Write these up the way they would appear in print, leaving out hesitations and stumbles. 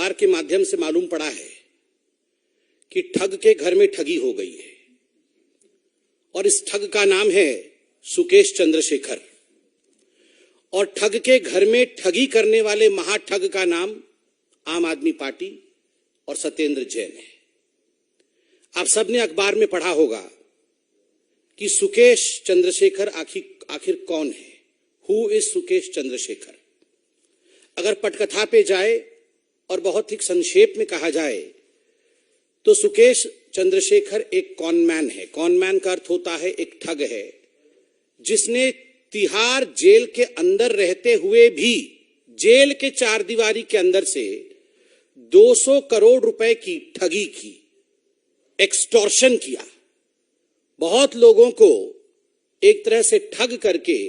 अखबार के माध्यम से मालूम पड़ा है कि ठग के घर में ठगी हो गई है और इस ठग का नाम है सुकेश चंद्रशेखर। और ठग के घर में ठगी करने वाले महाठग का नाम आम आदमी पार्टी और सत्येंद्र जैन है। आप सबने अखबार में पढ़ा होगा कि सुकेश चंद्रशेखर आखिर कौन है, हु इज सुकेश चंद्रशेखर। अगर पटकथा पे जाए और बहुत ही संक्षेप में कहा जाए तो सुकेश चंद्रशेखर एक कॉनमैन है। कॉनमैन का अर्थ होता है एक ठग है, जिसने तिहाड़ जेल के अंदर रहते हुए भी जेल के चार दीवारी के अंदर से 200 करोड़ रुपए की ठगी की, एक्सटॉर्शन किया। बहुत लोगों को एक तरह से ठग करके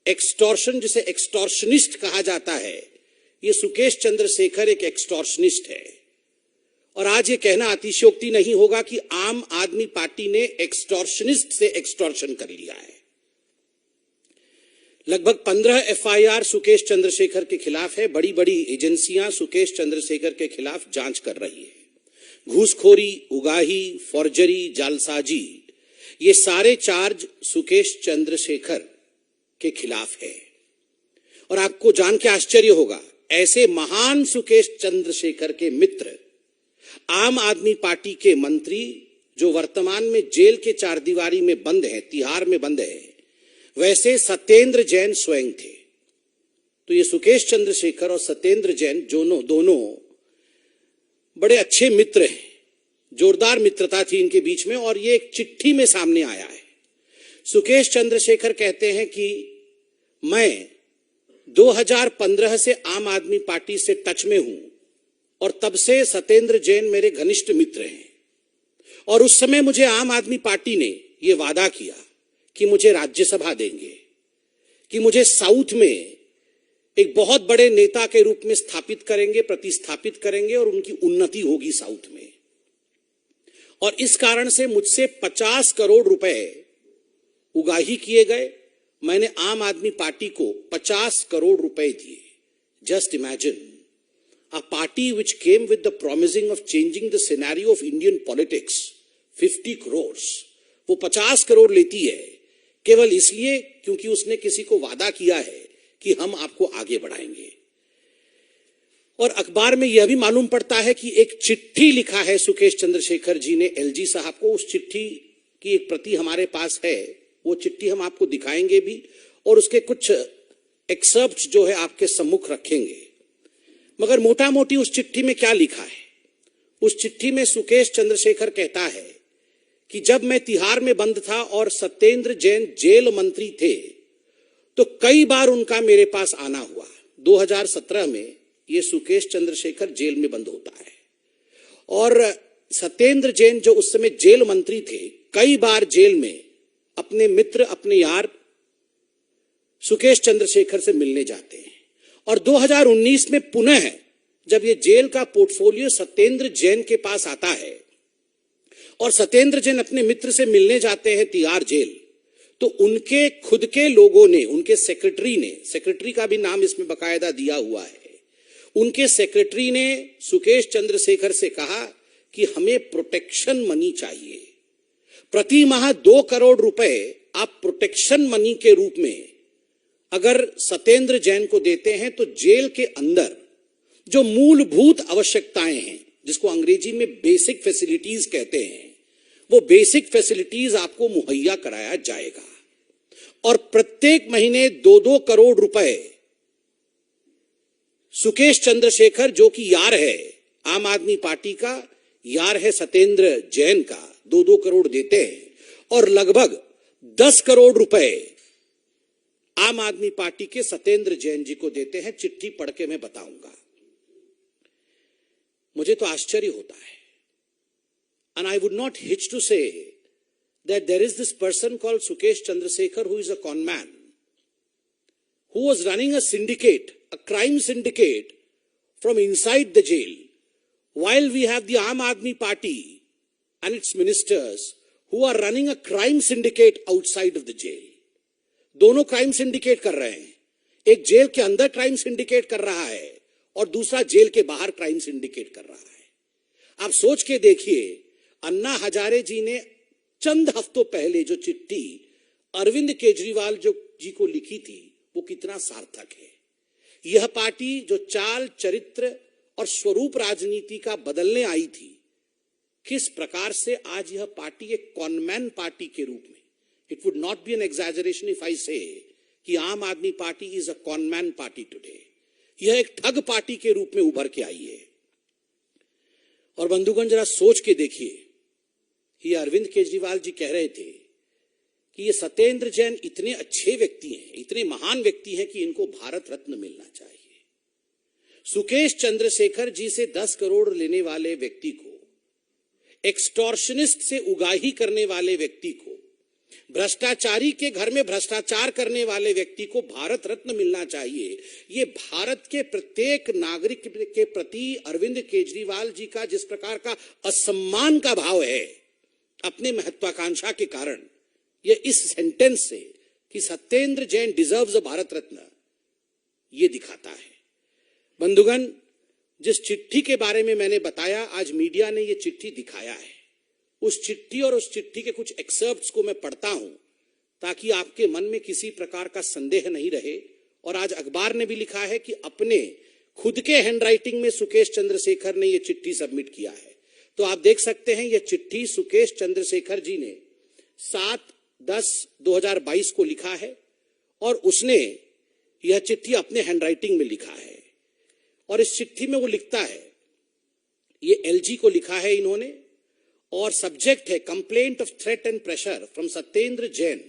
एक्सटॉर्शन, जिसे एक्सटॉर्शनिस्ट कहा जाता है, ये सुकेश चंद्रशेखर एक एक्सटॉर्शनिस्ट है। और आज ये कहना अतिशयोक्ति नहीं होगा कि आम आदमी पार्टी ने एक्सटॉर्शनिस्ट से एक्सटॉर्शन कर लिया है। लगभग 15 एफआईआर सुकेश चंद्रशेखर के खिलाफ है। बड़ी बड़ी एजेंसियां सुकेश चंद्रशेखर के खिलाफ जांच कर रही है। घूसखोरी, उगाही, फॉर्जरी, जालसाजी, ये सारे चार्ज सुकेश चंद्रशेखर के खिलाफ है। और आपको जान के आश्चर्य होगा, ऐसे महान सुकेश चंद्रशेखर के मित्र, आम आदमी पार्टी के मंत्री जो वर्तमान में जेल के चार दीवारी में बंद हैं, तिहाड़ में बंद हैं, वैसे सत्येंद्र जैन स्वयं थे। तो ये सुकेश चंद्रशेखर और सत्येंद्र जैन दोनों बड़े अच्छे मित्र हैं। जोरदार मित्रता थी इनके बीच में और ये एक चिट्ठी में सामने आया है। सुकेश चंद्रशेखर कहते हैं कि मैं 2015 से आम आदमी पार्टी से टच में हूं और तब से सत्येंद्र जैन मेरे घनिष्ठ मित्र हैं। और उस समय मुझे आम आदमी पार्टी ने यह वादा किया कि मुझे राज्यसभा देंगे, कि मुझे साउथ में एक बहुत बड़े नेता के रूप में स्थापित करेंगे, प्रतिस्थापित करेंगे और उनकी उन्नति होगी साउथ में। और इस कारण से मुझसे 50 करोड़ रुपए उगाही किए गए। मैंने आम आदमी पार्टी को 50 करोड़ रुपए दिए। Just imagine, a party which came with the promising of changing the scenario of Indian politics, 50 crore, वो 50 करोड़ लेती है केवल इसलिए क्योंकि उसने किसी को वादा किया है कि हम आपको आगे बढ़ाएंगे। और अखबार में यह भी मालूम पड़ता है कि एक चिट्ठी लिखा है सुकेश चंद्रशेखर जी ने एलजी साहब को। उस चिट्ठी की एक प्रति हमारे पास है, वो चिट्ठी हम आपको दिखाएंगे भी और उसके कुछ एक्सर्प्ट जो है आपके सम्मुख रखेंगे। मगर मोटा मोटी उस चिट्ठी में क्या लिखा है? उस चिट्ठी में सुकेश चंद्रशेखर कहता है कि जब मैं तिहाड़ में बंद था और सत्येंद्र जैन जेल मंत्री थे तो कई बार उनका मेरे पास आना हुआ। 2017 में ये सुकेश चंद्रशेखर जेल में बंद होता है और सत्येंद्र जैन जो उस समय जेल मंत्री थे, कई बार जेल में अपने मित्र, अपने यार सुकेश चंद्रशेखर से मिलने जाते हैं। और 2019 में पुनः जब ये जेल का पोर्टफोलियो सत्येंद्र जैन के पास आता है और सत्येंद्र जैन अपने मित्र से मिलने जाते हैं तिहाड़ जेल, तो उनके खुद के लोगों ने, उनके सेक्रेटरी ने, सेक्रेटरी का भी नाम इसमें बकायदा दिया हुआ है, उनके सेक्रेटरी ने सुकेश चंद्रशेखर से कहा कि हमें प्रोटेक्शन मनी चाहिए। प्रति माह 2 करोड़ रुपए आप प्रोटेक्शन मनी के रूप में अगर सत्येंद्र जैन को देते हैं तो जेल के अंदर जो मूलभूत आवश्यकताएं हैं, जिसको अंग्रेजी में बेसिक फैसिलिटीज कहते हैं, वो बेसिक फैसिलिटीज आपको मुहैया कराया जाएगा। और प्रत्येक महीने 2-2 करोड़ रुपए सुकेश चंद्रशेखर, जो कि यार है आम आदमी पार्टी का, यार है सत्येंद्र जैन का, 2-2 करोड़ देते हैं। और लगभग 10 करोड़ रुपए आम आदमी पार्टी के सत्येंद्र जैन जी को देते हैं। चिट्ठी पढ़ के मैं बताऊंगा। मुझे तो आश्चर्य होता है। And I would not hitch to say that there is this person called Sukesh Chandrasekhar who is a con man, who was running a syndicate, a crime syndicate from inside the jail, while we have the Aam Aadmi Party and its ministers who are running a crime syndicate outside of the jail. दोनों crime syndicate कर रहे हैं। एक jail के अंदर crime syndicate कर रहा है और दूसरा जेल के बाहर क्राइम सिंडिकेट कर रहा है। आप सोच के देखिए, अन्ना हजारे जी ने चंद हफ्तों पहले जो चिट्ठी अरविंद केजरीवाल जी को लिखी थी, वो कितना सार्थक है। यह पार्टी जो चाल, चरित्र और स्वरूप राजनीति का बदलने आई थी, किस प्रकार से आज यह पार्टी एक कॉनमैन पार्टी के रूप में, it would not be an exaggeration if I say कि Aam Aadmi party is a conman party today. यह एक ठग पार्टी के रूप में उभर के आई है। और बंधुगण, जरा सोच के देखिए, ये अरविंद केजरीवाल जी कह रहे थे कि ये सत्येंद्र जैन इतने अच्छे व्यक्ति हैं, इतने महान व्यक्ति हैं कि इनको भारत रत्न मिलना चाहिए। सुकेश चंद्रशेखर जी से 10 करोड़ लेने वाले व्यक्ति को, एक्सटॉर्शनिस्ट से उगाही करने वाले व्यक्ति को, भ्रष्टाचारी के घर में भ्रष्टाचार करने वाले व्यक्ति को भारत रत्न मिलना चाहिए। ये भारत के प्रत्येक नागरिक के प्रति अरविंद केजरीवाल जी का जिस प्रकार का असम्मान का भाव है अपने महत्वाकांक्षा के कारण, ये इस सेंटेंस से कि सत्येंद्र जैन डिजर्व्स अ भारत रत्न, ये दिखाता है। बंधुगण, जिस चिट्ठी के बारे में मैंने बताया, आज मीडिया ने ये चिट्ठी दिखाया है। उस चिट्ठी और उस चिट्ठी के कुछ एक्सर्प्ट्स को मैं पढ़ता हूं ताकि आपके मन में किसी प्रकार का संदेह नहीं रहे। और आज अखबार ने भी लिखा है कि अपने खुद के हैंडराइटिंग में सुकेश चंद्रशेखर ने ये चिट्ठी सबमिट किया है। तो आप देख सकते हैं, यह चिट्ठी सुकेश चंद्रशेखर जी ने 7/10/2022 को लिखा है और उसने यह चिट्ठी अपने हैंडराइटिंग में लिखा है। और इस चिट्ठी में वो लिखता है, ये एलजी को लिखा है इन्होंने, और सब्जेक्ट है complaint of threat and pressure from Satyendra Jain.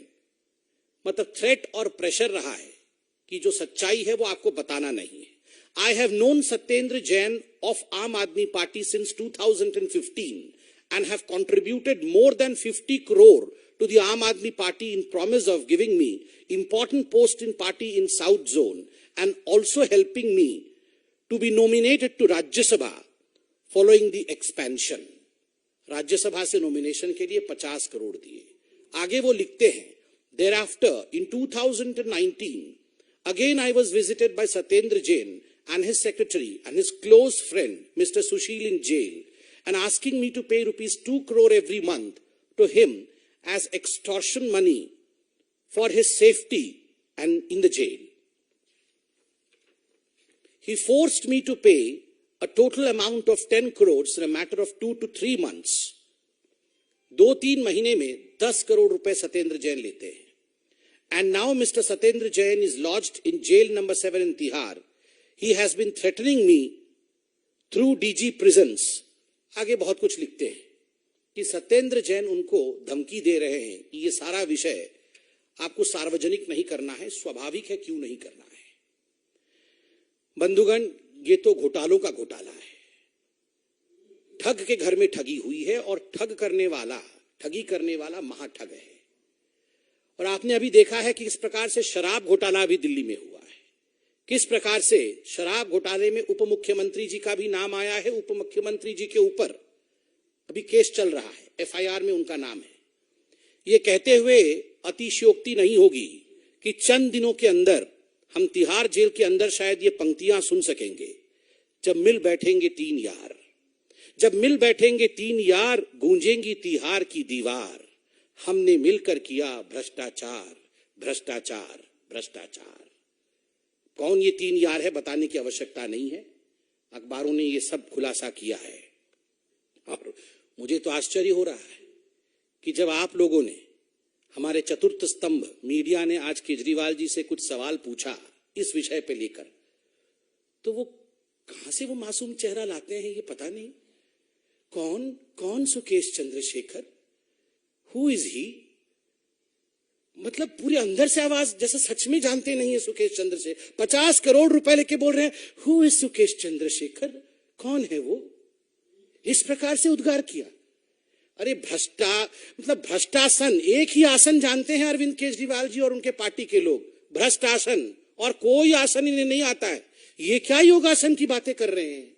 मतलब थ्रेट और प्रेशर रहा है कि जो सच्चाई है वो आपको बताना नहीं है। I have known Satyendra Jain of आम Aadmi party since 2015 and have contributed more than 50 crore to the Aam Aadmi Party in promise of giving me important post in party in South Zone and also helping me to be nominated to Rajya Sabha following the expansion. राज्य सभा से nomination के लिए 50 करोड़ दिए। आगे वो लिखते हैं, thereafter in 2019 again I was visited by Satyendra Jain and his secretary and his close friend Mr. Sushil in jail and asking me to pay rupees 2 crore every month to him as extortion money for his safety and in the jail. He forced me to pay a total amount of 10 crores in a matter of 2 to 3 months. 2-3 महीने में 10 करोड़ रुपए सत्येंद्र जैन लेते हैं। And now Mr. Satyendra Jain is lodged in jail number 7 in Tihar. He has been threatening me through DG prisons. आगे बहुत कुछ लिखते हैं कि सत्येंद्र जैन उनको धमकी दे रहे हैं कि ये सारा विषय आपको सार्वजनिक नहीं करना है। स्वाभाविक है, क्यों नहीं करना है। बंधुगण, ये तो घोटालों का घोटाला है। ठग के घर में ठगी हुई है और ठगी करने वाला महाठग है। और आपने अभी देखा है कि किस प्रकार से शराब घोटाला अभी दिल्ली में हुआ है, किस प्रकार से शराब घोटाले में उप मुख्यमंत्री जी का भी नाम आया है। उप मुख्यमंत्री जी के ऊपर अभी केस चल रहा है, एफआईआर में उनका नाम है। ये कहते हुए अतिशयोक्ति नहीं होगी कि चंद दिनों के अंदर हम तिहाड़ जेल के अंदर शायद ये पंक्तियां सुन सकेंगे, जब मिल बैठेंगे 3 यार, जब मिल बैठेंगे 3 यार, गूंजेंगी तिहाड़ की दीवार, हमने मिलकर किया भ्रष्टाचार भ्रष्टाचार भ्रष्टाचार। कौन ये 3 यार है बताने की आवश्यकता नहीं है, अखबारों ने ये सब खुलासा किया है। और मुझे तो आश्चर्य हो रहा है कि जब आप लोगों ने, हमारे चतुर्थ स्तंभ मीडिया ने आज केजरीवाल जी से कुछ सवाल पूछा इस विषय पे लेकर, तो वो कहां से वो मासूम चेहरा लाते हैं ये पता नहीं। कौन Sukesh Chandrashekhar, who is he? मतलब पूरे अंदर से आवाज जैसे सच में जानते नहीं है सुकेश चंद्रशेखर। 50 करोड़ रुपए लेके बोल रहे हैं, हु इज सुकेश चंद्रशेखर, कौन है वो? इस प्रकार से उद्गार किया। अरे भ्रष्टासन, एक ही आसन जानते हैं अरविंद केजरीवाल जी और उनके पार्टी के लोग, भ्रष्ट आसन, और कोई आसन इन्हें नहीं आता है। ये क्या योगासन की बातें कर रहे हैं?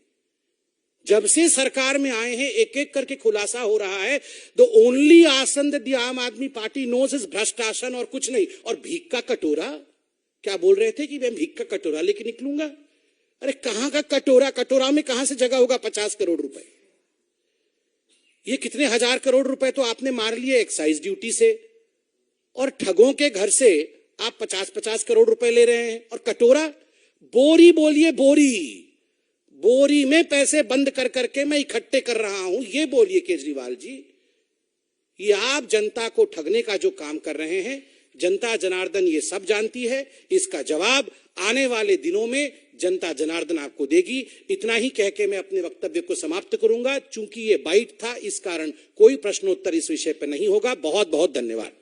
जब से सरकार में आए हैं एक एक करके खुलासा हो रहा है, द ओनली आसन दैट द आम आदमी पार्टी नोज इज भ्रष्ट आसन और कुछ नहीं। और भीख का कटोरा, क्या बोल रहे थे कि मैं भीख का कटोरा लेके निकलूंगा? अरे कहां का कटोरा, कटोरा में कहां से जगह होगा 50 करोड़ रुपए? ये कितने हजार करोड़ रुपए तो आपने मार लिए एक्साइज ड्यूटी से, और ठगों के घर से आप 50-50 करोड़ रुपए ले रहे हैं। और कटोरा, बोरी बोलिए, बोरी, बोरी में पैसे बंद कर करके मैं इकट्ठे कर रहा हूं, ये बोलिए केजरीवाल जी। ये आप जनता को ठगने का जो काम कर रहे हैं, जनता जनार्दन ये सब जानती है। इसका जवाब आने वाले दिनों में जनता जनार्दन आपको देगी। इतना ही कह के मैं अपने वक्तव्य को समाप्त करूंगा। चूंकि ये बाइट था, इस कारण कोई प्रश्नोत्तर इस विषय पर नहीं होगा। बहुत बहुत धन्यवाद।